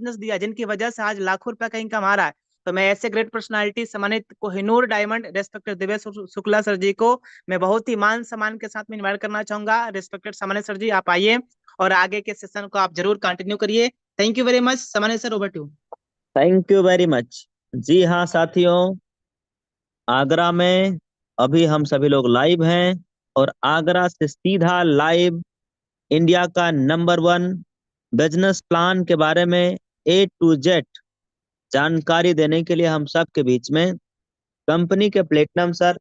Business दिया जिनकी वजह से आज लाखों रुपया का इनकम आ रहा है। तो मैं ऐसे ग्रेट पर्सनालिटी सम्मानित Kohinoor diamond respected Divesh Shukla sir ji को मैं बहुत ही मान सम्मान के साथ में इन्वाइट करना चाहूंगा। रेस्पेक्टेड सम्मानित सर जी, आप आइए और आगे के सेशन को आप जरूर कंटिन्यू करिए। थैंक यू वेरी मच सम्मानित sir, over to. Thank you very much. जी हाँ साथियों, आगरा में अभी हम सभी लोग लाइव हैं और आगरा से सीधा लाइव इंडिया का नंबर 1 बिजनेस प्लान के बारे में A to Z जानकारी देने के लिए हम सब के बीच में कंपनी के प्लेटिनम सर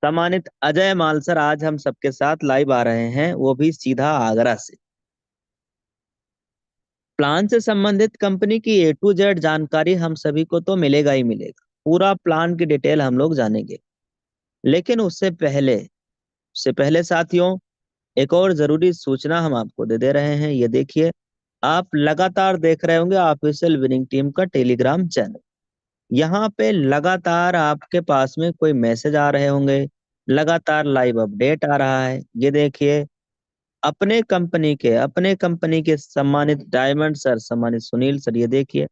सम्मानित अजय माल सर आज हम सबके साथ लाइव आ रहे हैं, वो भी सीधा आगरा से। प्लान से संबंधित कंपनी की A to Z जानकारी हम सभी को तो मिलेगा ही मिलेगा, पूरा प्लान की डिटेल हम लोग जानेंगे। लेकिन उससे पहले साथियों एक और जरूरी सूचना हम आपको दे रहे हैं। ये देखिए, आप लगातार देख रहे होंगे ऑफिशियल विनिंग टीम का टेलीग्राम चैनल। यहाँ पे लगातार आपके पास में कोई मैसेज आ रहे होंगे, लगातार लाइव अपडेट आ रहा है। ये देखिए, अपने कंपनी के सम्मानित डायमंड सर, सम्मानित सुनील सर, ये देखिए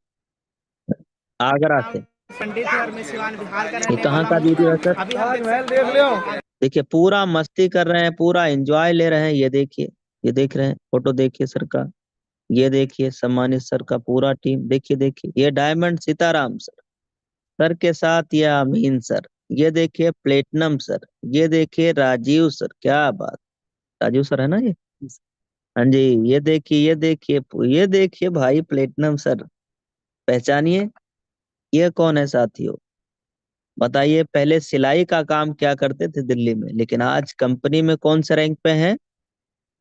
आगरा से। पंडित है और मैं सिवान बिहार का ये रहने कहाँ वाला का हूँ। वीडियो है सर? अभी हम देख लो, देखिए पूरा मस्ती कर रहे हैं, पूरा एंजॉय ले रहे हैं। ये देखिए, ये देख रहे हैं, फोटो देखिए सर का। ये देखिए सम्मानित सर का पूरा टीम, देखिए ये डायमंड सीताराम सर, सर के साथ ये अमीन सर, ये देखिए प्लेटिनम सर, ये देखिए राजीव सर, क्या बात, राजीव सर है ना ये? हाँ जी, ये देखिए भाई प्लेटिनम सर, पहचानिए ये कौन है साथियों? बताइए, पहले सिलाई का काम क्या करते थे दिल्ली में, लेकिन आज कंपनी में कौन से रैंक पे हैं?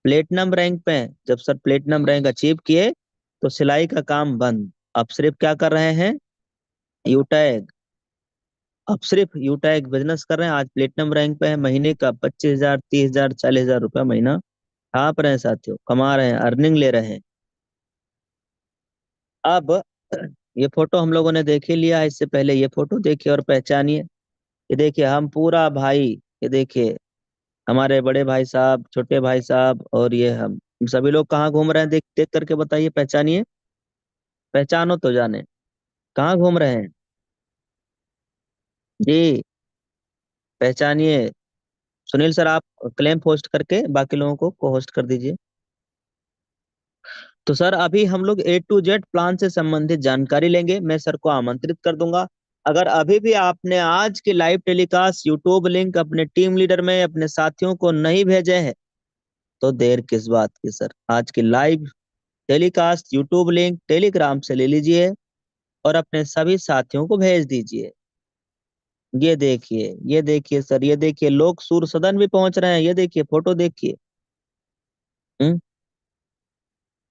प्लेटिनम रैंक पे हैं। जब सर प्लेटिनम रैंक अचीव किए तो सिलाई का काम बंद, अब सिर्फ क्या कर रहे हैं? यूटैग। अब सिर्फ यूटैग बिजनेस कर रहे हैं। आज प्लेटिनम रैंक पे है, महीने का 25,000, 30,000, 40,000 रुपया महीना छाप रहे हैं साथियों, कमा रहे हैं, अर्निंग ले रहे हैं। अब ये फोटो हम लोगों ने देख ही लिया है, इससे पहले ये फोटो देखिए और पहचानिए। ये देखिए हम पूरा भाई, ये देखिए हमारे बड़े भाई साहब, छोटे भाई साहब, और ये हम सभी लोग कहाँ घूम रहे हैं, देख देख करके बताइए, पहचानिए, पहचानो तो जाने कहाँ घूम रहे हैं जी, पहचानिए। सुनील सर आप क्लेम पोस्ट करके बाकी लोगों को होस्ट कर दीजिए। तो सर अभी हम लोग A to Z प्लान से संबंधित जानकारी लेंगे। मैं सर को आमंत्रित कर दूंगा। अगर अभी भी आपने आज के लाइव टेलीकास्ट यूट्यूब लिंक अपने टीम लीडर में अपने साथियों को नहीं भेजे हैं तो देर किस बात की सर, आज की live telecast YouTube link Telegram से ले लीजिए और अपने सभी साथियों को भेज दीजिए। ये देखिए सर, ये देखिए लोग सूर सदन भी पहुंच रहे हैं। ये देखिए फोटो देखिए। हम्म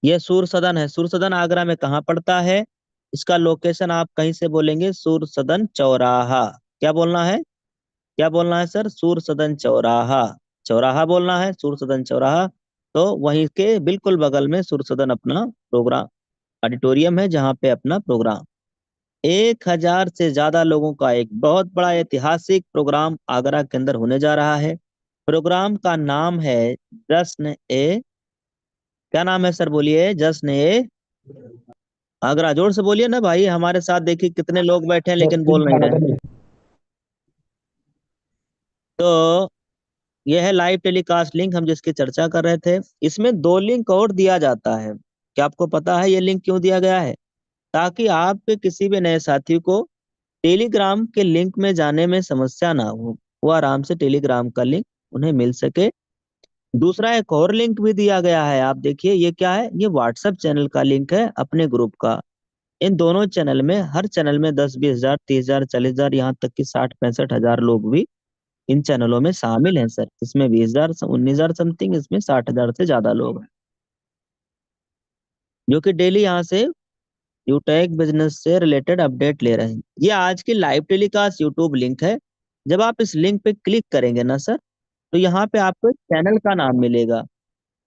ये सूर सदन है। सूर सदन आगरा में कहाँ पड़ता है? इसका लोकेशन आप कहीं से बोलेंगे सूर सदन चौराहा। क्या बोलना है? क्या बोलना है सर? सूर सदन चौराहा। चौराहा बोलना है, सूर सदन चौराहा। तो वहीं के बिल्कुल बगल में सूर सदन अपना प्रोग्राम ऑडिटोरियम है, जहाँ पे अपना प्रोग्राम 1,000 से ज्यादा लोगों का एक बहुत बड़ा ऐतिहासिक प्रोग्राम आगरा के अंदर होने जा रहा है। प्रोग्राम का नाम है जश्न ए, क्या नाम है सर बोलिए? जश्न ए आगरा। जोर से बोलिए ना भाई, हमारे साथ देखिए कितने लोग बैठे हैं लेकिन बोल नहीं रहे हैं। तो यह है लाइव टेलीकास्ट लिंक हम जिसकी चर्चा कर रहे थे। इसमें 2 लिंक और दिया जाता है। क्या आपको पता है ये लिंक क्यों दिया गया है? ताकि आपके किसी भी नए साथी को टेलीग्राम के लिंक में जाने में समस्या ना हो, वो आराम से टेलीग्राम का लिंक उन्हें मिल सके। दूसरा एक और लिंक भी दिया गया है, आप देखिए ये क्या है, ये व्हाट्सएप चैनल का लिंक है अपने ग्रुप का। इन दोनों चैनल में, हर चैनल में 10-20 हजार, 30,000, 40,000, यहाँ तक कि 60-65 हजार लोग भी इन चैनलों में शामिल हैं सर। इसमें 20,000, 19,000 समथिंग, इसमें 60,000 से ज्यादा लोग हैं जो कि डेली यहाँ से यूटेक बिजनेस से रिलेटेड अपडेट ले रहे हैं। ये आज की लाइव टेलीकास्ट यूट्यूब लिंक है। जब आप इस लिंक पे क्लिक करेंगे ना सर, तो यहाँ पे आपको एक चैनल का नाम मिलेगा।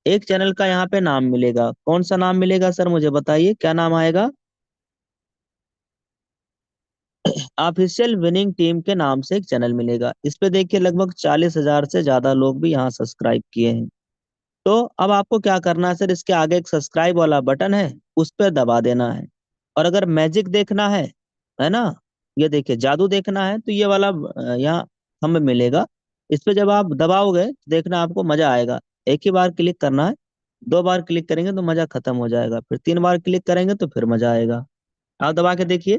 एक चैनल का यहाँ पे नाम मिलेगा। कौन सा नाम मिलेगा सर, मुझे बताइए क्या नाम आएगा? ऑफिशियल विनिंग टीम के नाम से एक चैनल मिलेगा। इस पे देखिए लगभग 40,000 से ज्यादा लोग भी यहाँ सब्सक्राइब किए हैं। तो अब आपको क्या करना है सर, इसके आगे एक सब्सक्राइब वाला बटन है, उस पर दबा देना है। और अगर मैजिक देखना है ना, ये देखिए जादू देखना है, तो ये वाला यहाँ हमें मिलेगा। इस पे जब आप दबाओगे तो देखना आपको मजा आएगा। एक ही बार क्लिक करना है, 2 बार क्लिक करेंगे तो मजा खत्म हो जाएगा, फिर 3 बार क्लिक करेंगे तो फिर मजा आएगा। आप दबा के देखिए,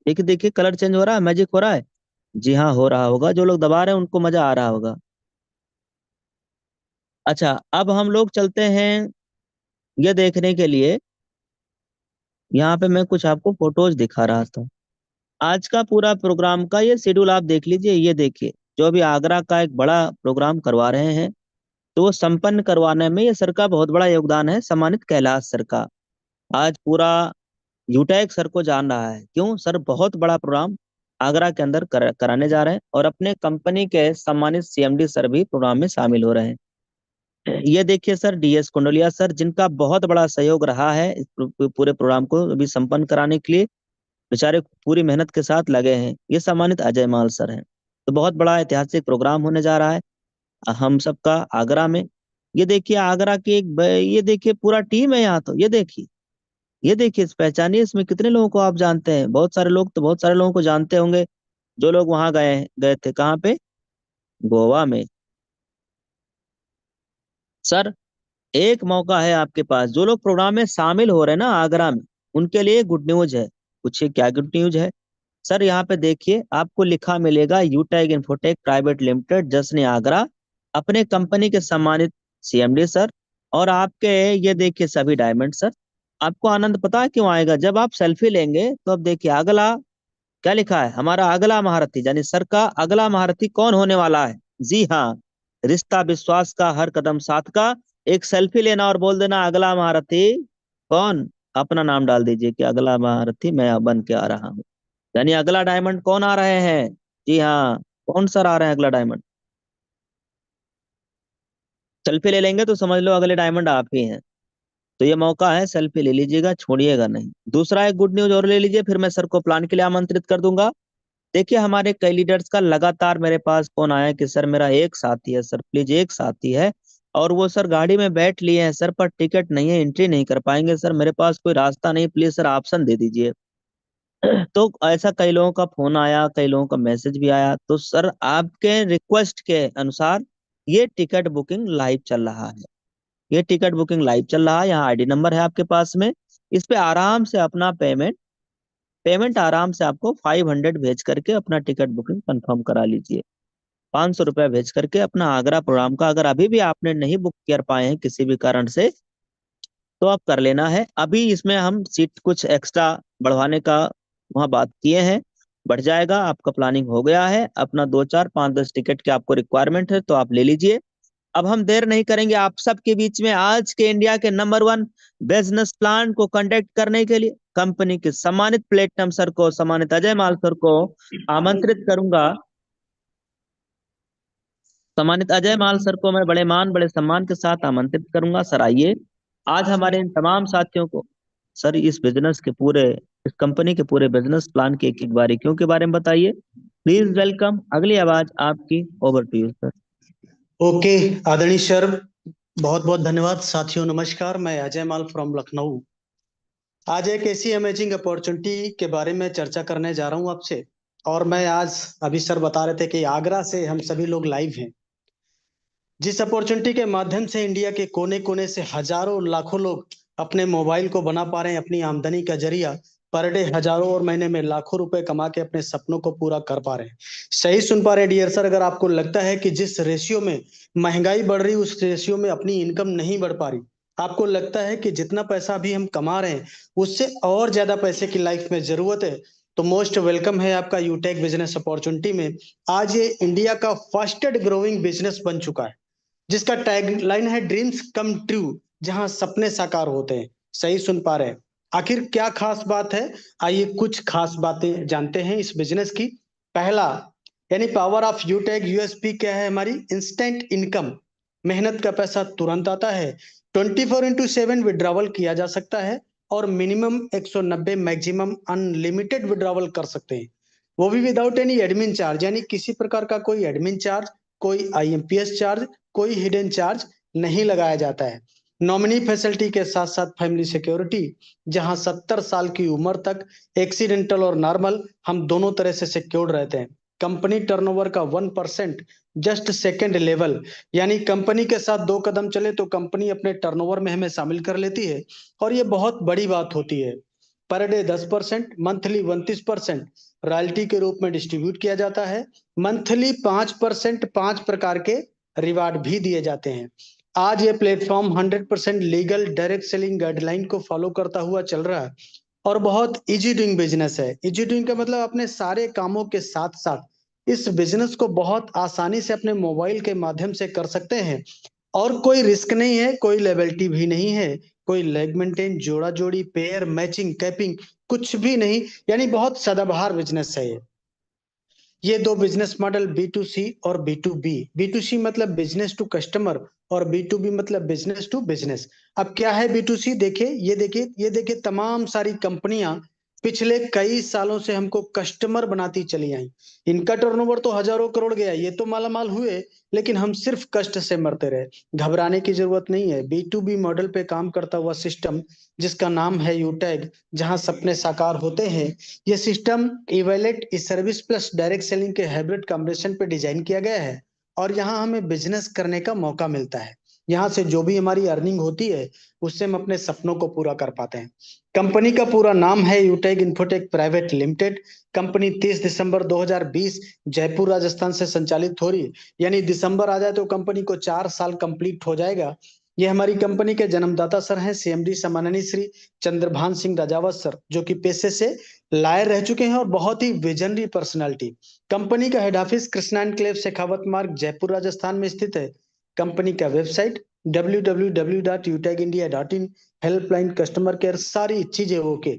देखिए देखिए कलर चेंज हो रहा है, मैजिक हो रहा है। जी हाँ, हो रहा होगा, जो लोग दबा रहे हैं उनको मजा आ रहा होगा। अच्छा, अब हम लोग चलते हैं ये देखने के लिए, यहाँ पे मैं कुछ आपको फोटोज दिखा रहा था। आज का पूरा प्रोग्राम का ये शेड्यूल आप देख लीजिए, ये देखिए जो अभी आगरा का एक बड़ा प्रोग्राम करवा रहे हैं, तो वो संपन्न करवाने में ये सर का बहुत बड़ा योगदान है, सम्मानित कैलाश सर का। आज पूरा यूटैग सर को जान रहा है, क्यों सर बहुत बड़ा प्रोग्राम आगरा के अंदर कराने जा रहे हैं, और अपने कंपनी के सम्मानित सीएमडी सर भी प्रोग्राम में शामिल हो रहे हैं। ये देखिए सर, डीएस कुंडलिया सर, जिनका बहुत बड़ा सहयोग रहा है इस पूरे प्रोग्राम को अभी संपन्न कराने के लिए, बेचारे पूरी मेहनत के साथ लगे हैं। ये सम्मानित अजय माल सर हैं। तो बहुत बड़ा ऐतिहासिक प्रोग्राम होने जा रहा है हम सबका आगरा में। ये देखिए आगरा की ये देखिए पूरा टीम है यहाँ, तो ये देखिए, ये देखिए पहचानिए इसमें कितने लोगों को आप जानते हैं। बहुत सारे लोग तो बहुत सारे लोगों को जानते होंगे, जो लोग वहां गए गए थे। कहाँ पे? गोवा में। सर एक मौका है आपके पास, जो लोग प्रोग्राम में शामिल हो रहे हैं ना आगरा में, उनके लिए गुड न्यूज है। पूछिए क्या गुड न्यूज है? सर यहाँ पे देखिए आपको लिखा मिलेगा यूटैग इन्फोटेक प्राइवेट लिमिटेड जश्न आगरा, अपने कंपनी के सम्मानित सीएमडी सर, और आपके ये देखिए सभी डायमंड सर। आपको आनंद पता है क्यों आएगा? जब आप सेल्फी लेंगे तो अब देखिए अगला क्या लिखा है, हमारा अगला महारथी, यानी सर का अगला महारथी कौन होने वाला है? जी हाँ, रिश्ता विश्वास का हर कदम साथ का। एक सेल्फी लेना और बोल देना अगला महारथी कौन, अपना नाम डाल दीजिए कि अगला महारथी मैं बन के आ रहा हूँ। यानी अगला डायमंड कौन आ रहे हैं? जी हाँ, कौन सर आ रहे हैं अगला डायमंड? सेल्फी ले लेंगे तो समझ लो अगले डायमंड आप ही हैं। तो ये मौका है, सेल्फी ले लीजिएगा, छोड़िएगा नहीं। दूसरा एक गुड न्यूज और ले लीजिए, फिर मैं सर को प्लान के लिए आमंत्रित कर दूंगा। देखिए हमारे कई लीडर्स का लगातार मेरे पास फोन आया कि सर मेरा एक साथी है, सर प्लीज एक साथी है, और वो सर गाड़ी में बैठ लिए हैं सर, पर टिकट नहीं है, एंट्री नहीं कर पाएंगे सर, मेरे पास कोई रास्ता नहीं, प्लीज सर ऑप्शन दे दीजिए। तो ऐसा कई लोगों का फोन आया, कई लोगों का मैसेज भी आया। तो सर आपके रिक्वेस्ट के अनुसार ये टिकट बुकिंग लाइव चल रहा है। ये टिकट बुकिंग लाइव चल रहा है, यहाँ आईडी नंबर है आपके पास में। इस पे आराम से अपना पेमेंट पेमेंट आराम से आपको 500 भेज करके अपना टिकट बुकिंग कंफर्म करा लीजिए। 500 रुपया भेज करके अपना आगरा प्रोग्राम का, अगर अभी भी आपने नहीं बुक कर पाए हैं किसी भी कारण से, तो आप कर लेना है। अभी इसमें हम सीट कुछ एक्स्ट्रा बढ़वाने का वहाँ बात किए हैं, बढ़ जाएगा। आपका प्लानिंग हो गया है, अपना 2 4 5 10 टिकट की आपको रिक्वायरमेंट है तो आप ले लीजिए। अब हम देर नहीं करेंगे, आप सबके बीच में आज के इंडिया के नंबर 1 बिजनेस प्लान को कंडक्ट करने के लिए कंपनी के सम्मानित प्लेटिनम सर को, सम्मानित अजय माल सर को आमंत्रित करूंगा। सम्मानित अजय माल सर को मैं बड़े मान बड़े सम्मान के साथ आमंत्रित करूंगा। सर आइए, आज हमारे इन तमाम साथियों को सर इस बिजनेस के पूरे, इस कंपनी के पूरे बिजनेस प्लान के एक एक बारीकियों के बारे में बताइए। प्लीज वेलकम, अगली आवाज आपकी, over to you sir. Okay आदरणीय सर, बहुत बहुत धन्यवाद। साथियों नमस्कार, मैं अजय माल फ्रॉम लखनऊ। आज एक ऐसी अमेजिंग अपॉर्चुनिटी के बारे में चर्चा करने जा रहा हूं आपसे। और मैं आज, अभी सर बता रहे थे कि आगरा से हम सभी लोग लाइव हैं। जिस अपॉर्चुनिटी के माध्यम से इंडिया के कोने कोने से हजारों लाखों लोग अपने मोबाइल को बना पा रहे हैं अपनी आमदनी का जरिया, पर डे हजारों और महीने में लाखों रुपए कमा के अपने सपनों को पूरा कर पा रहे हैं। सही सुन पा रहे हैं डियर सर। अगर आपको लगता है कि जिस रेशियो में महंगाई बढ़ रही उस रेशियो में अपनी इनकम नहीं बढ़ पा रही, आपको लगता है कि जितना पैसा अभी हम कमा रहे हैं उससे और ज्यादा पैसे की लाइफ में जरूरत है, तो मोस्ट वेलकम है आपका यूटेक बिजनेस अपॉर्चुनिटी में। आज ये इंडिया का फास्टेस्ट ग्रोइंग बिजनेस बन चुका है, जिसका टैगलाइन है ड्रीम्स कम ट्रू, जहां सपने साकार होते हैं। सही सुन पा रहे हैं। आखिर क्या खास बात है, आइए कुछ खास बातें जानते हैं इस बिजनेस की। पहला, यानी पावर ऑफ यूटेक यूएसपी क्या है हमारी? इंस्टेंट इनकम, मेहनत का पैसा तुरंत आता है। 24/7 विड्रॉवल किया जा सकता है, और मिनिमम 190, मैक्सिमम अनलिमिटेड विड्रॉवल कर सकते हैं, वो भी विदाउट एनी एडमिन चार्ज। यानी किसी प्रकार का कोई एडमिन चार्ज, कोई आईएमपीएस चार्ज, कोई हिडन चार्ज नहीं लगाया जाता है। नॉमिनी फैसिलिटी के साथ साथ फैमिली सिक्योरिटी, जहां 70 साल की उम्र तक एक्सीडेंटल और नॉर्मल हम दोनों तरह से सिक्योर्ड रहते हैं। कंपनी टर्नओवर का 1% जस्ट सेकंड लेवल, यानी कंपनी के साथ 2 कदम चले तो कंपनी अपने टर्नओवर में हमें शामिल कर लेती है, और ये बहुत बड़ी बात होती है। पर डे 10%, मंथली 29% रॉयल्टी के रूप में डिस्ट्रीब्यूट किया जाता है। मंथली 5%, 5 प्रकार के रिवार्ड भी दिए जाते हैं। आज ये platform 100% legal direct selling guideline को फॉलो करता हुआ चल रहा है, और बहुत इजी डूइंग बिजनेस है। इजी डूइंग का मतलब अपने सारे कामों के साथ साथ इस बिजनेस को बहुत आसानी से अपने मोबाइल के माध्यम से कर सकते हैं, और कोई रिस्क नहीं है, कोई लेबिलिटी भी नहीं है, कोई लेग मेंटेन, जोड़ा जोड़ी, पेयर मैचिंग, कैपिंग, कुछ भी नहीं। यानी बहुत सदाबहार बिजनेस है ये 2 बिजनेस मॉडल B2C और B2B। B2C मतलब बिजनेस टू कस्टमर, और B2B मतलब बिजनेस टू बिजनेस। अब क्या है B2C? देखिए, ये देखिए तमाम सारी कंपनियां पिछले कई सालों से हमको कस्टमर बनाती चली आई। इनका टर्नओवर तो हजारों करोड़ गया, ये तो मालामाल हुए, लेकिन हम सिर्फ कष्ट से मरते रहे। घबराने की जरूरत नहीं है। B2B मॉडल पे काम करता हुआ सिस्टम, जिसका नाम है यूटैग, जहां सपने साकार होते हैं, ये सिस्टम इवैलेट ई सर्विस प्लस डायरेक्ट सेलिंग के हाइब्रिड कॉम्बिनेशन पे डिजाइन किया गया है, और यहाँ हमें बिजनेस करने का मौका मिलता है। यहाँ से जो भी हमारी अर्निंग होती है, उससे हम अपने सपनों को पूरा कर पाते हैं। कंपनी का पूरा नाम है यूटेक इन्फोटेक प्राइवेट लिमिटेड। कंपनी 30 दिसंबर 2020 जयपुर राजस्थान से संचालित हो रही है। यानी दिसंबर आ जाए तो कंपनी को 4 साल कंप्लीट हो जाएगा। ये हमारी कंपनी के जन्मदाता सर हैं, CMD सम्माननीय श्री चंद्रभान सिंह राजावत सर, जो कि पेशे से लायर रह चुके हैं और बहुत ही विजनरी पर्सनालिटी। कंपनी का head office Krishna enclave Shekhawat मार्ग जयपुर राजस्थान में स्थित है। कंपनी का website www.utegindia.in, helpline, customer care, सारी चीजें okay.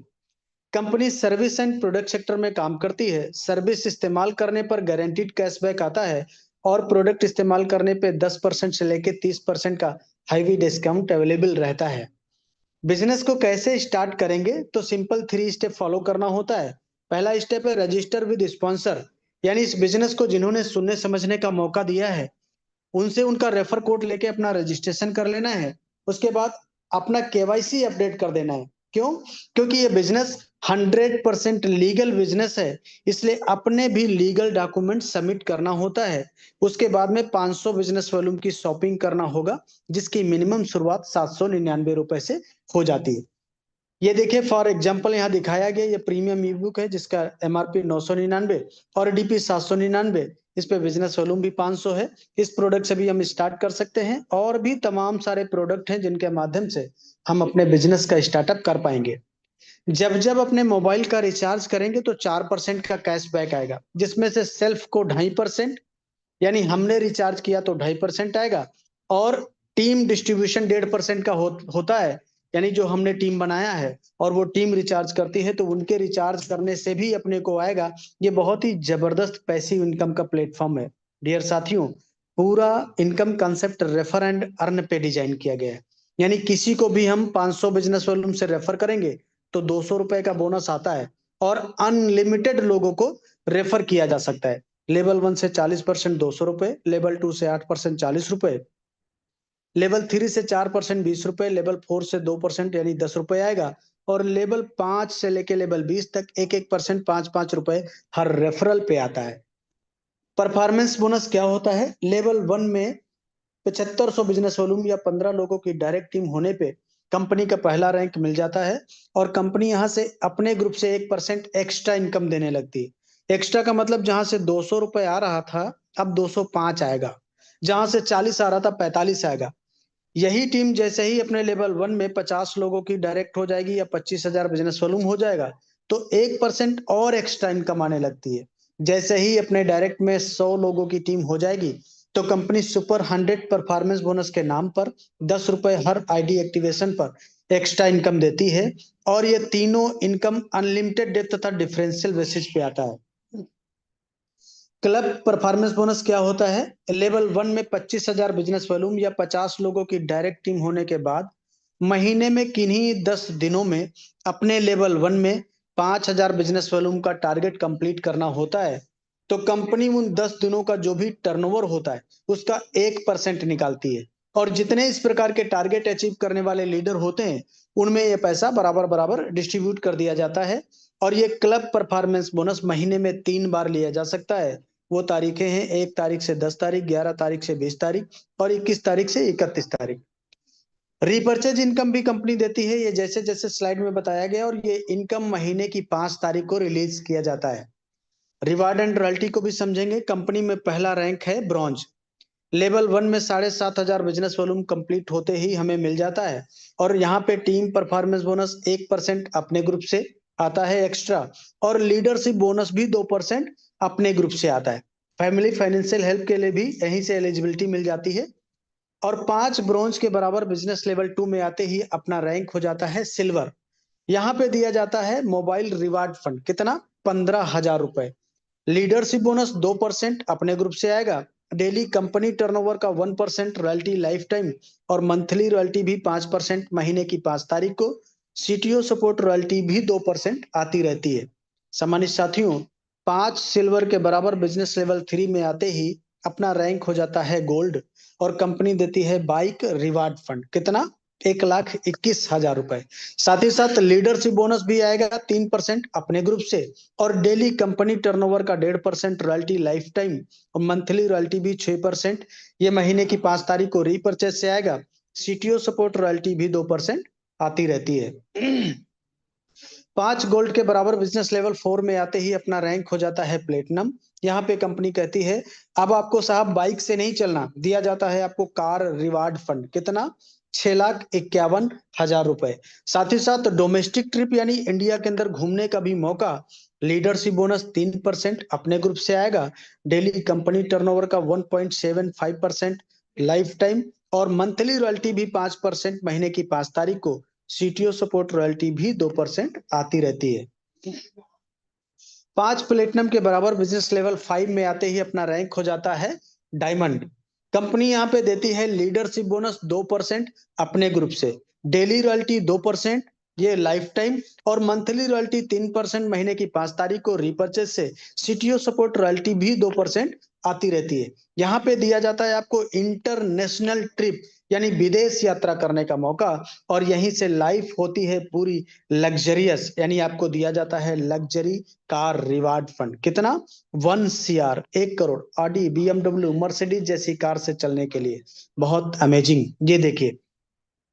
Company service and product sector में काम करती है। सर्विस इस्तेमाल करने पर गारंटीड कैशबैक आता है, और प्रोडक्ट इस्तेमाल करने पे 10% से लेके 30% का हाईवी डिस्काउंट अवेलेबल रहता है। बिजनेस को कैसे स्टार्ट करेंगे? तो सिंपल 3 स्टेप फॉलो करना होता है। पहला स्टेप है रजिस्टर विद स्पॉन्सर, यानी इस बिजनेस को जिन्होंने सुनने समझने का मौका दिया है, उनसे उनका रेफर कोड लेके अपना रजिस्ट्रेशन कर लेना है। उसके बाद अपना KYC अपडेट कर देना है। क्यों? क्योंकि ये बिजनेस 100% लीगल बिजनेस है, इसलिए अपने भी लीगल डॉक्यूमेंट सबमिट करना होता है। उसके बाद में 500 बिजनेस वॉल्यूम की शॉपिंग करना होगा, जिसकी मिनिमम शुरुआत 799 रुपए से हो जाती है। ये देखिए फॉर एग्जांपल यहाँ दिखाया गया, ये प्रीमियम ई बुक है जिसका MRP 999 और DP 799। इस पे बिजनेस वॉल्यूम भी 500 है। इस प्रोडक्ट से भी हम स्टार्ट कर सकते हैं, और भी तमाम सारे प्रोडक्ट हैं जिनके माध्यम से हम अपने बिजनेस का स्टार्टअप कर पाएंगे। जब जब अपने मोबाइल का रिचार्ज करेंगे तो 4% का कैशबैक आएगा, जिसमें से सेल्फ को 2.5%, यानी हमने रिचार्ज किया तो 2.5% आएगा, और टीम डिस्ट्रीब्यूशन 1.5% का होता है। यानी जो हमने टीम बनाया है और वो टीम रिचार्ज करती है, तो उनके रिचार्ज करने से भी अपने को आएगा। ये बहुत ही जबरदस्त पैसिव इनकम का प्लेटफॉर्म है। डियर साथियों, पूरा income concept refer and earn पे डिजाइन किया गया है। यानी किसी को भी हम 500 बिजनेस वॉल्यूम से रेफर करेंगे तो 200 रुपए का बोनस आता है, और अनलिमिटेड लोगों को रेफर किया जा सकता है। लेवल 1 से 40% 200 रुपए, लेवल 2 से 8% 40 रुपए, लेवल 3 से 4% 20 रुपए, लेवल 4 से 2% यानी 10 रुपए आएगा, और लेवल 5 से लेके लेवल 20 तक 1% 5 रुपए हर रेफरल पे आता है। परफॉर्मेंस बोनस क्या होता है? लेवल 1 में 7500 बिजनेस वॉल्यूम या 15 लोगों की डायरेक्ट टीम होने पे कंपनी का पहला रैंक मिल जाता है, और कंपनी यहां से अपने ग्रुप से 1% एक्स्ट्रा इनकम देने लगती है। एक्स्ट्रा का मतलब जहां से 200 रुपए आ रहा था, अब 205 आएगा। जहां से 40 आ रहा था, 45 आएगा। यही टीम जैसे ही अपने लेवल 1 में 50 लोगों की डायरेक्ट हो जाएगी या 25,000 बिजनेस वॉल्यूम हो जाएगा, तो 1% और एक्स्ट्रा इनकम आने लगती है। जैसे ही अपने डायरेक्ट में 100 लोगों की टीम हो जाएगी, तो कंपनी सुपर 100 परफॉर्मेंस बोनस के नाम पर 10 रुपए हर ID एक्टिवेशन पर एक्स्ट्रा इनकम देती है, और ये तीनों इनकम अनलिमिटेड डेप्थ तथा डिफरेंशियल बेसिस पे आता है। क्लब परफॉर्मेंस बोनस क्या होता है? लेवल 1 में 25,000 बिजनेस वॉल्यूम या 50 लोगों की डायरेक्ट टीम होने के बाद महीने में किन्हीं 10 दिनों में अपने लेवल 1 में 5,000 बिजनेस वॉल्यूम का टारगेट कंप्लीट करना होता है, तो कंपनी उन 10 दिनों का जो भी टर्नओवर होता है उसका 1% निकालती है। और जितने इस प्रकार के टारगेट अचीव करने वाले लीडर होते हैं उनमें ये पैसा बराबर बराबर डिस्ट्रीब्यूट कर दिया जाता है। और ये क्लब परफॉर्मेंस बोनस महीने में 3 बार लिया जा सकता है। वो तारीखें हैं 1 तारीख से 10 तारीख, 11 तारीख से 20 तारीख और 21 तारीख से 31 तारीख। रिपर्चेज इनकम भी कंपनी देती है, ये जैसे जैसे स्लाइड में बताया गया, और ये इनकम महीने की 5 तारीख को रिलीज किया जाता है। रिवार्ड एंड रॉयल्टी को भी समझेंगे। कंपनी में पहला रैंक है ब्रॉन्ज। लेवल 1 में 7,500 बिजनेस वॉल्यूम कंप्लीट होते ही हमें मिल जाता है। और यहाँ पे टीम परफॉर्मेंस बोनस 1% अपने ग्रुप से आता है एक्स्ट्रा, और लीडरशिप बोनस भी 2% अपने ग्रुप से आता है। फैमिली फाइनेंशियल हेल्प के लिए भी यहीं से एलिजिबिलिटी मिल जाती है। और 5 ब्रॉन्ज के बराबर बिजनेस लेवल 2 में आते ही अपना रैंक हो जाता है सिल्वर। यहाँ पे दिया जाता है मोबाइल रिवार्ड फंड, कितना? 15,000 रुपए। लीडरशिप बोनस 2% अपने ग्रुप से आएगा। डेली कंपनी टर्नओवर का 1% रॉयल्टी लाइफ टाइम, और मंथली रॉयल्टी भी 5% महीने की 5 तारीख को। सीटीओ सपोर्ट रॉयल्टी भी 2% आती रहती है। सम्मानित साथियों, 5 सिल्वर के बराबर बिजनेस लेवल 3 में आते ही अपना रैंक हो जाता है गोल्ड, और कंपनी देती है बाइक रिवार्ड फंड, कितना? 1,21,000 रुपए। साथ ही साथ लीडरशिप बोनस भी आएगा 3% अपने ग्रुप से, और डेली कंपनी टर्नओवर का 1.5% रॉयल्टी लाइफ टाइम, और मंथली रॉयल्टी भी 6%। ये महीने की 5 तारीख को रीपर्चेज से आएगा। सीटीओ सपोर्ट रॉयल्टी भी 2% आती रहती है। 5 गोल्ड के बराबर बिजनेस लेवल 4 में आते ही अपना रैंक हो जाता है प्लेटिनम। यहाँ पे कंपनी कहती है अब आपको साहब बाइक से नहीं चलना, दिया जाता है आपको कार रिवार्ड फंड, कितना? 6,51,000 रुपए। साथ ही साथ डोमेस्टिक ट्रिप यानी इंडिया के अंदर घूमने का भी मौका। लीडरशिप बोनस 3% अपने ग्रुप से आएगा। डेली कंपनी टर्नओवर का 1.75% लाइफ टाइम, और मंथली रॉयल्टी भी 5% महीने की 5 तारीख को। सीटीओ सपोर्ट रॉयल्टी भी 2% आती रहती है। 5 प्लेटिनम के बराबर बिजनेस लेवल 5 में आते ही अपना रैंक हो जाता है डायमंड। कंपनी यहाँ पे देती है लीडरशिप बोनस 2% अपने ग्रुप से, डेली रॉयल्टी 2%, ये लाइफ टाइम, और मंथली रॉयल्टी 3% महीने की 5 तारीख को रीपर्चेज से। सीटीओ सपोर्ट रॉयल्टी भी 2% आती रहती है। यहाँ पे दिया जाता है आपको इंटरनेशनल ट्रिप यानी विदेश यात्रा करने का मौका, और यहीं से लाइफ होती है पूरी लग्जरियस, यानी आपको दिया जाता है लग्जरी कार रिवार्ड फंड, कितना? 1 CR, 1 crore Audi, BMW, Mercedes जैसी कार से चलने के लिए। बहुत अमेजिंग। ये देखिए,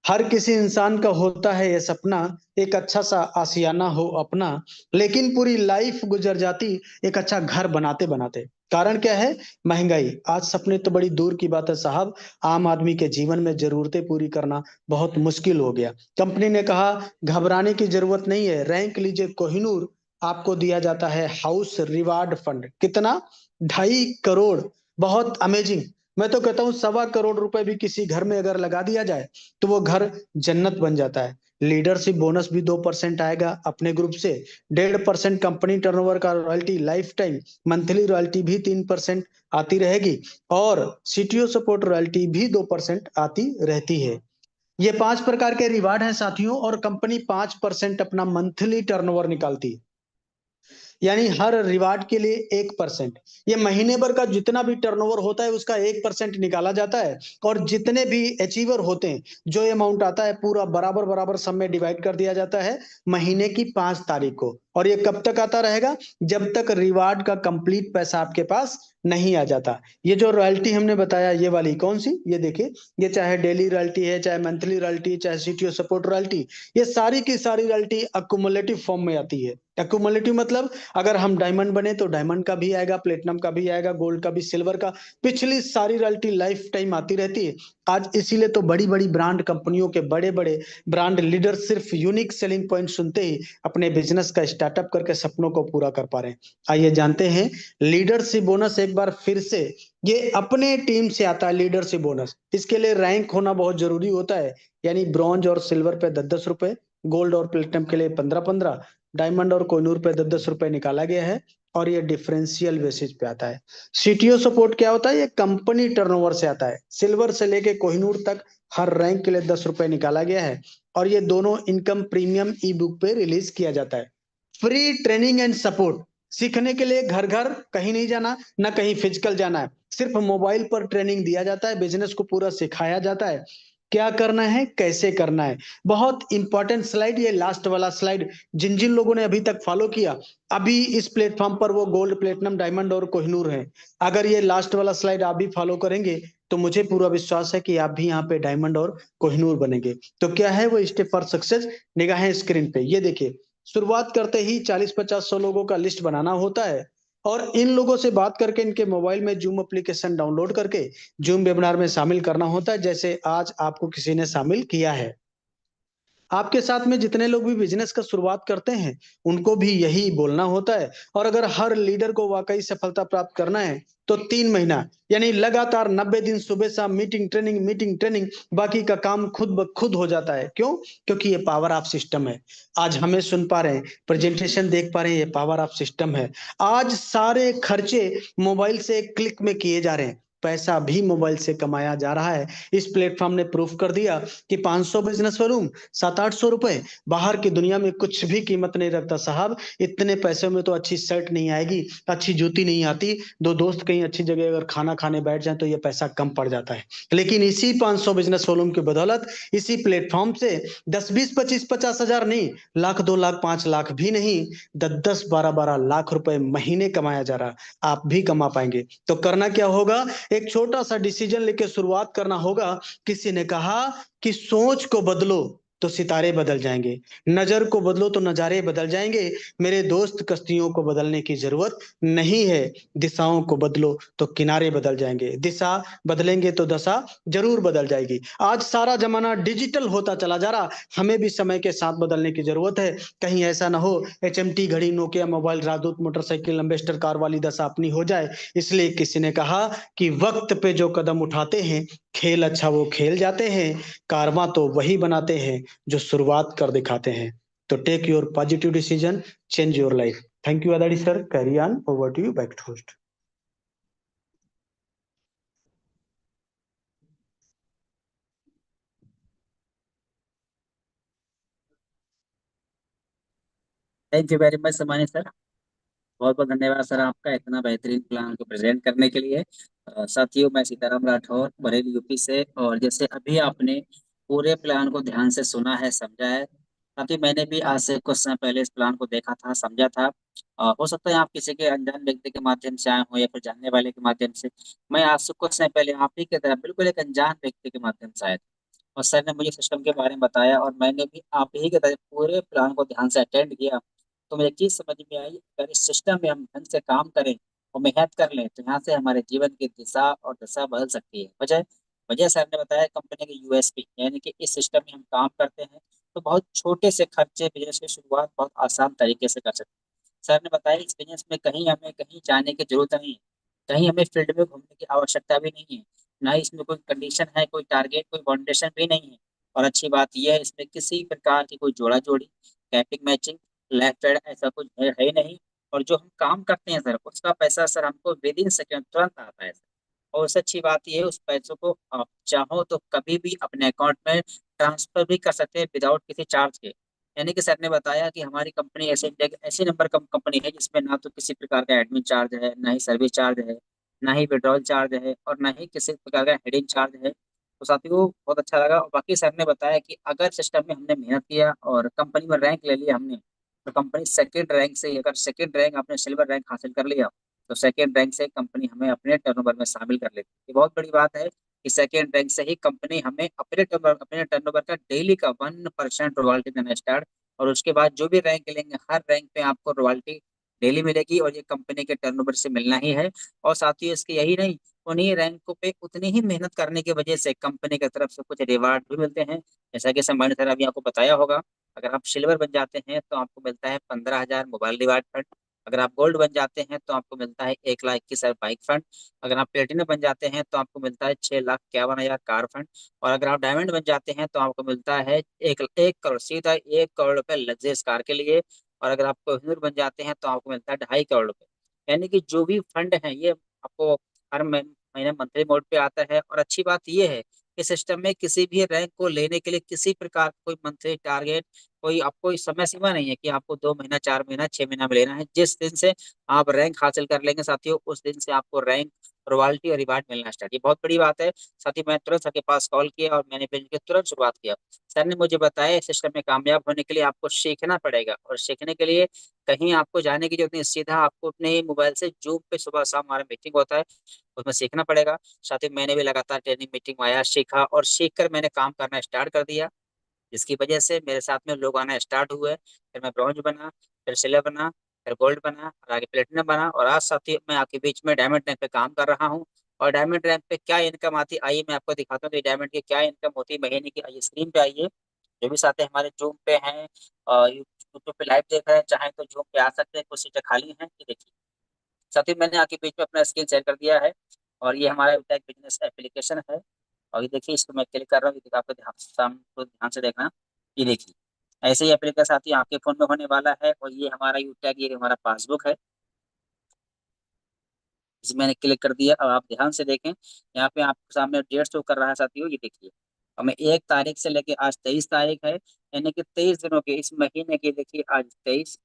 हर किसी इंसान का होता है ये सपना, एक अच्छा सा आशियाना हो अपना, लेकिन पूरी लाइफ गुजर जाती एक अच्छा घर बनाते बनाते। कारण क्या है? महंगाई। आज सपने तो बड़ी दूर की बात है साहब, आम आदमी के जीवन में जरूरतें पूरी करना बहुत मुश्किल हो गया। कंपनी ने कहा घबराने की जरूरत नहीं है, रैंक लीजिए कोहिनूर, आपको दिया जाता है हाउस रिवार्ड फंड, कितना? 2.5 करोड़। बहुत अमेजिंग। मैं तो कहता हूं 1.25 करोड़ रुपए भी किसी घर में अगर लगा दिया जाए तो वो घर जन्नत बन जाता है। लीडरशिप बोनस भी 2% आएगा अपने ग्रुप से। 1.5% कंपनी टर्नओवर का royalty life time, monthly royalty भी 3% आती रहेगी, और सीटीओ सपोर्ट रॉयल्टी भी 2% आती रहती है। ये 5 प्रकार के रिवार्ड हैं साथियों, और कंपनी 5% अपना मंथली टर्नओवर निकालती है, यानी हर रिवार्ड के लिए 1%। ये महीने भर का जितना भी टर्नओवर होता है उसका 1% निकाला जाता है, और जितने भी अचीवर होते हैं जो अमाउंट आता है पूरा बराबर बराबर सब में डिवाइड कर दिया जाता है महीने की 5 तारीख को। और ये कब तक आता रहेगा? जब तक रिवार्ड का कंप्लीट पैसा आपके पास नहीं आ जाता। ये जो रॉयल्टी हमने बताया, ये वाली कौन सी? ये देखिए, ये चाहे डेली रॉयल्टी है, चाहे मंथली रॉयल्टी, चाहे सीटीओ सपोर्ट रॉयल्टी, ये सारी की सारी रॉयल्टी अक्यूमुलेटिव फॉर्म में आती है। अक्यूमुलेटिव मतलब अगर हम डायमंड बने तो डायमंड का भी आएगा, प्लेटिनम का भी आएगा, गोल्ड का भी, सिल्वर का, पिछली सारी रॉयल्टी लाइफ टाइम आती रहती है। आज इसीलिए तो बड़ी बड़ी ब्रांड कंपनियों के बड़े बड़े ब्रांड लीडर सिर्फ यूनिक सेलिंग पॉइंट सुनते ही अपने बिजनेस का स्टार्टअप करके सपनों को पूरा कर पा रहे हैं। आइए जानते हैं लीडरशिप बोनस एक बार फिर से। ये अपने टीम से आता है लीडरशिप बोनस। इसके लिए रैंक होना बहुत जरूरी होता है, यानी ब्रॉन्ज और सिल्वर पे 10-10 रुपए, गोल्ड और प्लेटिनम के लिए 15-15, डायमंड और कोहिनूर पे 10-10 रुपए निकाला गया है, और ये डिफरेंशियल बेसिस पे आता है। सीटीओ सपोर्ट क्या होता है? ये कंपनी टर्नओवर से आता है। सिल्वर से लेके कोहिनूर तक हर रैंक के लिए 10 रुपए निकाला गया है, और ये दोनों इनकम प्रीमियम ई बुक पे रिलीज किया जाता है। फ्री ट्रेनिंग एंड सपोर्ट, सीखने के लिए घर घर कहीं नहीं जाना, ना कहीं फिजिकल जाना है, सिर्फ मोबाइल पर ट्रेनिंग दिया जाता है, बिजनेस को पूरा सिखाया जाता है, क्या करना है, कैसे करना है। बहुत इंपॉर्टेंट स्लाइड, ये लास्ट वाला स्लाइड, जिन जिन लोगों ने अभी तक फॉलो किया, अभी इस प्लेटफॉर्म पर वो गोल्ड, प्लेटिनम, डायमंड और कोहिनूर है। अगर ये लास्ट वाला स्लाइड आप भी फॉलो करेंगे तो मुझे पूरा विश्वास है कि आप भी यहाँ पे डायमंड और कोहिनूर बनेंगे। तो क्या है वो स्टेप फॉर सक्सेस, निगाहें स्क्रीन पे, ये देखिए। शुरुआत करते ही 40-50-100 लोगों का लिस्ट बनाना होता है और इन लोगों से बात करके इनके मोबाइल में जूम एप्लीकेशन डाउनलोड करके जूम वेबिनार में शामिल करना होता है, जैसे आज आपको किसी ने शामिल किया है। आपके साथ में जितने लोग भी बिजनेस का शुरुआत करते हैं, उनको भी यही बोलना होता है। और अगर हर लीडर को वाकई सफलता प्राप्त करना है तो 3 महीना यानी लगातार 90 दिन सुबह शाम मीटिंग ट्रेनिंग, बाकी का काम खुद ब खुद हो जाता है। क्यों? क्योंकि ये पावर ऑफ सिस्टम है। आज हमें सुन पा रहे हैं, प्रेजेंटेशन देख पा रहे हैं, ये पावर ऑफ सिस्टम है। आज सारे खर्चे मोबाइल से एक क्लिक में किए जा रहे हैं, पैसा भी मोबाइल से कमाया जा रहा है। इस प्लेटफॉर्म ने प्रूफ कर दिया कि 500 बिजनेस वॉल्यूम, 700-800 रुपए, बाहर की दुनिया में कुछ भी कीमत नहीं रखता साहब। इतने पैसे में तो अच्छी शर्ट नहीं आएगी, अच्छी जूती नहीं आती, दो दोस्त कहीं अच्छी जगह अगर खाना खाने बैठ जाए तो ये पैसा कम पड़ जाता है। लेकिन इसी 500 बिजनेस वॉल्यूम की बदौलत, इसी प्लेटफॉर्म से 10-20-25-50 हजार नहीं, लाख, 2 लाख, 5 लाख भी नहीं, 10-10, 12-12 लाख रुपए महीने कमाया जा रहा, आप भी कमा पाएंगे। तो करना क्या होगा? एक छोटा सा डिसीजन लेके शुरुआत करना होगा। किसी ने कहा कि सोच को बदलो तो सितारे बदल जाएंगे, नजर को बदलो तो नजारे बदल जाएंगे। मेरे दोस्त, कश्तियों को बदलने की जरूरत नहीं है, दिशाओं को बदलो तो किनारे बदल जाएंगे। दिशा बदलेंगे तो दशा जरूर बदल जाएगी। आज सारा जमाना डिजिटल होता चला जा रहा, हमें भी समय के साथ बदलने की जरूरत है। कहीं ऐसा ना हो HMT घड़ी, नोकिया मोबाइल, राजदूत मोटरसाइकिल, अम्बेस्टर कार वाली दशा अपनी हो जाए। इसलिए किसी ने कहा कि वक्त पे जो कदम उठाते हैं, खेल अच्छा वो खेल जाते हैं, कारवां तो वही बनाते हैं जो शुरुआत कर दिखाते हैं। तो take your positive decision, change your life. Thank you आदाड़ी sir, carry on, over to you, back to host. Thank you very much समानी सर। बहुत बहुत धन्यवाद सर आपका इतना बेहतरीन प्लान को प्रेजेंट करने के लिए। साथियों, मैं सीताराम राठौर, बरेली यूपी से। और जैसे अभी आपने पूरे प्लान को ध्यान से सुना है, समझा है, साथियों मैंने भी आज से कुछ समय पहले इस प्लान को देखा था, समझा था। हो सकता है आप किसी के अनजान व्यक्ति के माध्यम से आए हो या फिर जानने वाले के माध्यम से। मैं आज से कुछ समय पहले आप ही की तरह बिल्कुल एक अनजान व्यक्ति के माध्यम से आया था, और सर ने मुझे सिस्टम के बारे में बताया और मैंने भी आप ही की तरह पूरे प्लान को ध्यान से अटेंड किया। तो मुझे एक चीज समझ में आई, अगर इस सिस्टम में हम ढंग से काम करें और मेहनत कर लें तो यहाँ से हमारे जीवन की दिशा और दशा बदल सकती है। वजह वजह सर ने बताया कंपनी की USP, यानी कि इस सिस्टम में हम काम करते हैं तो बहुत छोटे से खर्चे बिजनेस की शुरुआत बहुत आसान तरीके से कर सकते हैं। सर ने बताया इस बिजनेस में हमें कहीं जाने की जरूरत नहीं है, कहीं हमें फील्ड में घूमने की आवश्यकता भी नहीं है, ना ही इसमें कोई कंडीशन है, कोई टारगेट, कोई फाउंडेशन भी नहीं है। और अच्छी बात यह है इसमें किसी प्रकार की कोई जोड़ा जोड़ी, कैपिंग मैचिंग, लेफ्ट राइट ऐसा कुछ है ही नहीं। और जो हम काम करते हैं सर, उसका पैसा सर हमको विद इन सेकेंड तुरंत आता है सर। और उससे अच्छी बात यह है उस पैसों को आप चाहो तो कभी भी अपने अकाउंट में ट्रांसफर भी कर सकते हैं विदाउट किसी चार्ज के। यानी कि सर ने बताया कि हमारी कंपनी ऐसे ऐसी नंबर कंपनी है जिसमें ना तो किसी प्रकार का एडमिन चार्ज है, ना ही सर्विस चार्ज है, ना ही विड्रॉल चार्ज है, और ना ही किसी प्रकार का हेडिंग चार्ज है। तो साथियों बहुत अच्छा लगा। और बाकी सर ने बताया कि अगर सिस्टम में हमने मेहनत किया और कंपनी में रैंक ले लिया हमने, तो कंपनी सेकंड रैंक से, अगर सेकंड रैंक आपने सिल्वर रैंक हासिल कर लिया, तो सेकंड रैंक से कंपनी हमें अपने टर्नओवर में शामिल कर लेती है। ये बहुत बड़ी बात है कि सेकंड रैंक से ही कंपनी हमें अपने टर्नओवर का डेली का 1% रॉयल्टी देना स्टार्ट। और उसके बाद जो भी रैंक लेंगे, हर रैंक पे आपको रॉयल्टी डेली मिलेगी, और ये कंपनी के टर्नओवर से मिलना ही है। और साथ ही इसके यही नहीं, उन्हीं रैंकों पे उतनी ही मेहनत करने की वजह से कंपनी की तरफ से कुछ रिवार्ड भी मिलते हैं। जैसा कि सम्मानित सर अभी आपको बताया होगा, अगर आप सिल्वर बन जाते हैं तो आपको मिलता है 15,000 मोबाइल रिवार्ड फंड। अगर आप गोल्ड बन जाते हैं तो आपको मिलता है 1,21,000 बाइक फंड। अगर आप प्लेटिनम बन जाते हैं तो आपको मिलता है 6,51,000 कार फंड। और अगर आप डायमंड बन जाते हैं तो आपको मिलता है 1 करोड़, सीधा 1 करोड़ रुपए लग्जरियस कार के लिए। और अगर आप कोहिनूर बन जाते हैं तो आपको मिलता है 2.5 करोड़ रुपए। यानी कि जो भी फंड है ये आपको हर महीने मंथली मोड पे आता है। और अच्छी बात ये है इस सिस्टम में किसी भी रैंक को लेने के लिए किसी प्रकार कोई मंथली टारगेट, कोई आपको समय सीमा नहीं है कि आपको 2 महीना, 4 महीना, 6 महीना में लेना है। जिस दिन से आप रैंक हासिल कर लेंगे साथियों, उस दिन से आपको रैंक, रॉयल्टी और रिवार्ड मिलना स्टार्ट। ये बहुत बड़ी बात है साथियों। मैं तुरंत सर के पास कॉल किया और मैंने बिल के तुरंत शुरुआत किया। सर ने मुझे बताया इस सिस्टम में कामयाब होने के लिए आपको सीखना पड़ेगा, और सीखने के लिए कहीं आपको जाने की जरूरत नहीं, सीधा आपको अपने ही मोबाइल से जूम पे सुबह शाम हमारा मीटिंग होता है, उसमें सीखना पड़ेगा। साथ ही मैंने भी लगातार ट्रेनिंग मीटिंग में आया, सीखा, और सीख कर मैंने काम करना स्टार्ट कर दिया, जिसकी वजह से मेरे साथ में लोग आना स्टार्ट हुए। फिर मैं ब्रॉन्ज बना, फिर सिल्वर बना, फिर गोल्ड बना, और आगे प्लेटिनम बना, और आज साथी मैं आपके बीच में डायमंड रैंक पे काम कर रहा हूँ। और डायमंड रैंक पे क्या इनकम आती, आइए मैं आपको दिखाता हूँ कि डायमंड की क्या इनकम होती है महीने की। आइए स्क्रीन पे आइए, जो भी साथी हमारे जूम पे हैं, यूट्यूब पे लाइव देख रहे हैं, चाहे तो जूम पे आ सकते हैं, कुछ सीटें खाली हैं, ये देखिए। साथ ही मैंने आपके बीच में अपना स्क्रीन शेयर कर दिया है, और ये हमारा यूटेक बिजनेस एप्लीकेशन है। और ये देखिए, इसको मैं क्लिक कर रहा हूँ, ये देखिए, आपको ध्यान से देखना, ये देखिए ऐसे ही एप्लीकेशन साथी आपके फोन में होने वाला है। और ये हमारा यूटेक, ये हमारा पासबुक है, इसे मैंने क्लिक कर दिया। अब आप ध्यान से देखें, यहाँ पे आपके सामने डेट शो कर रहा है साथियों, ये देखिए। और मैं 1 तारीख से लेके आज 23 तारीख है, यानी कि 23 दिनों के इस महीने की, देखिए आज 23।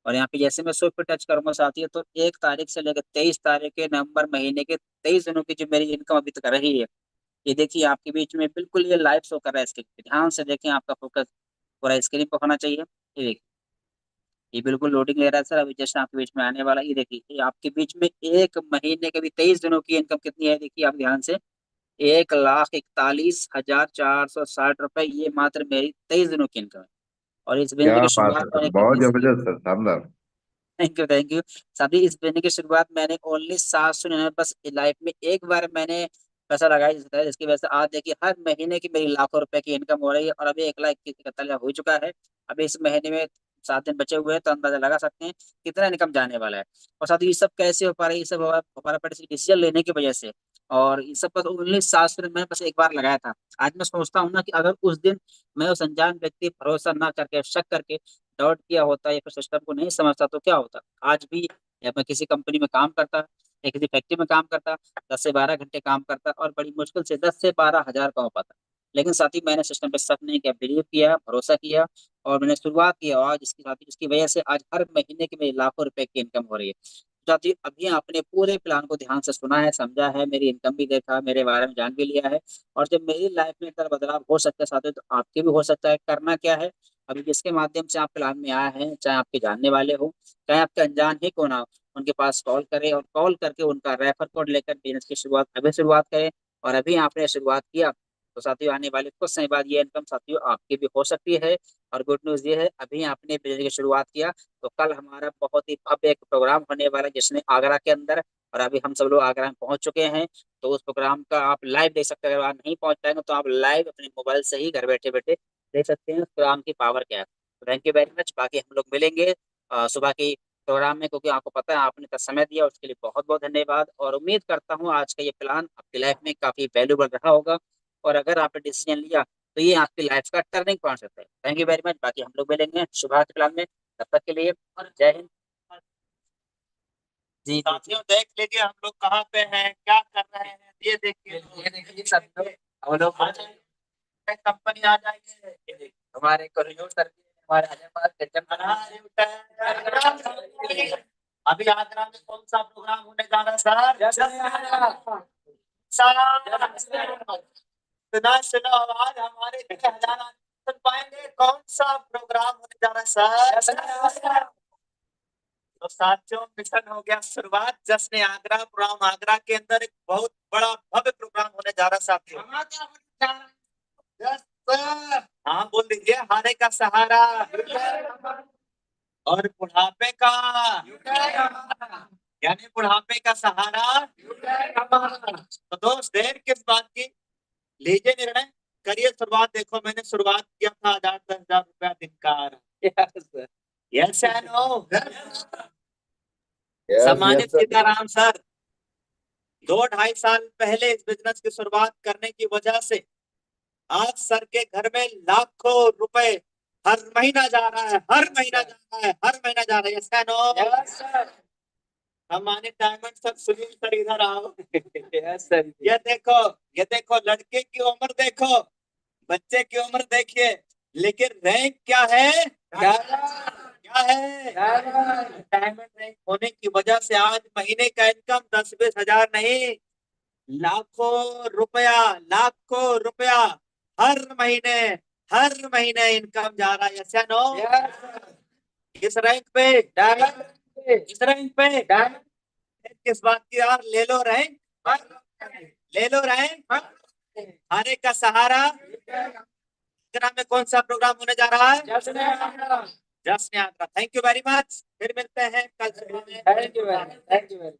और यहाँ पे जैसे मैं स्विच पे टच करूंगा साथियों, तो 1 तारीख से लेकर 23 तारीख के नवंबर महीने के 23 दिनों की जो मेरी इनकम अभी तक रही है, ये देखिए आपके बीच में बिल्कुल ये लाइव शो कर रहा है स्क्रीन पे। ध्यान से देखें, आपका फोकस पूरा स्क्रीन पे होना चाहिए। ये देखिए, ये बिल्कुल लोडिंग ले रहा है सर, अभी जस्ट आपके बीच में आने वाला है। ये देखिए, ये आपके बीच में 1 महीने के भी 23 दिनों की इनकम कितनी है, देखिए आप ध्यान से, 1,41,460 रुपए, ये मात्र मेरी 23 दिनों की इनकम है। और इस महीने क्या की बात है शुरुआत सर, मैंने बहुत कितनी से की? जबरदस्त सर, शानदार। Thank you, thank you. साथी इस महीने की शुरुआत मैंने ओनली 799, बस लाइफ में एक बार मैंने पैसा लगाया जिसकी वजह से आज देखिए हर महीने की मेरी लाखों रुपए की इनकम हो रही है, और अभी 1,41,000 हो चुका है। अभी इस महीने में 7 दिन बचे हुए हैं, तो अंदाजा लगा सकते हैं कितना इनकम जाने वाला है। और साथ ही ये सब कैसे हो पा रहा है, ये सब हो पा रहा है डिसीजन लेने की वजह से। और ये सब बस ओनली 700 मैंने बस एक बार लगाया था। आज मैं सोचता हूँ ना कि अगर उस दिन मैं उस अनजान व्यक्ति भरोसा ना करके, शक करके डाउट किया होता, या फिर सिस्टम को नहीं समझता, तो क्या होता आज भी। या मैं किसी कंपनी में काम करता, या किसी फैक्ट्री में काम करता, 10 से 12 घंटे काम करता, और बड़ी मुश्किल से 10 से 12 हजार का हो पाता। लेकिन साथ ही मैंने सिस्टम पे शक नहीं किया, बिलीव किया, भरोसा किया, और मैंने शुरुआत की, और आज इसकी साथी इसकी वजह से आज हर महीने की मेरी लाखों रुपए की इनकम हो रही है। साथी अभी आपने पूरे प्लान को ध्यान से सुना है, समझा है, मेरी इनकम भी देखा, मेरे बारे में जान भी लिया है। और जब मेरी लाइफ में इतना बदलाव हो सकता है साथियों, तो आपके भी हो सकता है। करना क्या है, अभी जिसके माध्यम से आप प्लान में आए हैं, चाहे आपके जानने वाले हो, चाहे आपके अनजान ही क्यों ना हो, उनके पास कॉल करें, और कॉल करके उनका रेफर कोड लेकर बिजनेस की शुरुआत अभी शुरुआत करें। और अभी आपने शुरुआत किया, तो साथियों आने वाले कुछ समय बाद ये इनकम साथियों आपकी भी हो सकती है। और गुड न्यूज ये है, अभी आपने बिजनेस की शुरुआत किया, तो कल हमारा बहुत ही भव्य एक प्रोग्राम होने वाला है, जिसमें आगरा के अंदर, और अभी हम सब लोग आगरा में पहुंच चुके हैं। तो उस प्रोग्राम का आप लाइव देख सकते हैं। अगर आप नहीं पहुंच पाएंगे, तो आप लाइव अपने मोबाइल से ही घर बैठे बैठे देख सकते हैं उस प्रोग्राम की पावर क्या है। Thank you very much. बाकी हम लोग मिलेंगे सुबह की प्रोग्राम में, क्योंकि आपको पता है आपने इतना समय दिया, उसके लिए बहुत बहुत धन्यवाद। और उम्मीद करता हूँ आज का ये प्लान आपकी लाइफ में काफी वैल्यूबल रहा होगा, और अगर आपने डिसीजन लिया, तो ये आपकी लाइफ का टर्निंग पॉइंट सकता है। Thank you very much. बाकी हम लोग मिलेंगे सुबह के प्लान में, तब तक के लिए जय हिंद। जी साथियों देख लीजिए हम लोग कहाँ पे हैं, क्या कर रहे हैं, ये देखिए। ये देखिए साथियों, हम लोग कंपनी आ जाएंगे। ये देखिए, हमारे कोरियोर सर भी हमारे आने पास अभी आगरा में कौन सा प्रोग्राम होने जा रहा है सर? सुना सुना आवाज हमारे 6,000 सुन पाएंगे, कौन सा प्रोग्राम होने जा रहा है सर? तो साथियों मिशन हो गया शुरुआत, जश्न आगरा प्रोग्राम। आगरा के अंदर एक बहुत बड़ा भव्य प्रोग्राम होने जा रहा है साथियों। यस सर, हाँ बोल दीजिए। हारे का सहारा और बुढ़ापे का, यानी बुढ़ापे का सहारा। तो दोस्त देर किस बात की, लीजिए निर्णय, करिए शुरुआत। देखो मैंने शुरुआत किया था 10,000 रुपया दिन का। यस नो सम्मानित सीताराम सर, 2-2.5 साल पहले इस बिजनेस की शुरुआत करने की वजह से आज सर के घर में लाखों रुपए हर महीना जा रहा है, हर महीना जा रहा है, हर महीना जा रहा है। यस नो सम्मानित डायमंड सर सुनील सर इधर आओ। Yes sir. ये देखो लड़के की उम्र देखो, बच्चे की उम्र देखिए, लेकिन रैंक क्या है? क्या है? डायमंड रैंक होने की वजह से आज महीने का इनकम 10-20 हजार नहीं, लाखों रुपया हर महीने इनकम जा रहा है। यस या नो? इस रैंक पे किस बात की यार? ले लो रैंक, हारे का सहारा। में कौन सा प्रोग्राम होने जा रहा है? जश्न Agra. Thank you very much, फिर मिलते हैं कल सुबह में। Thank you very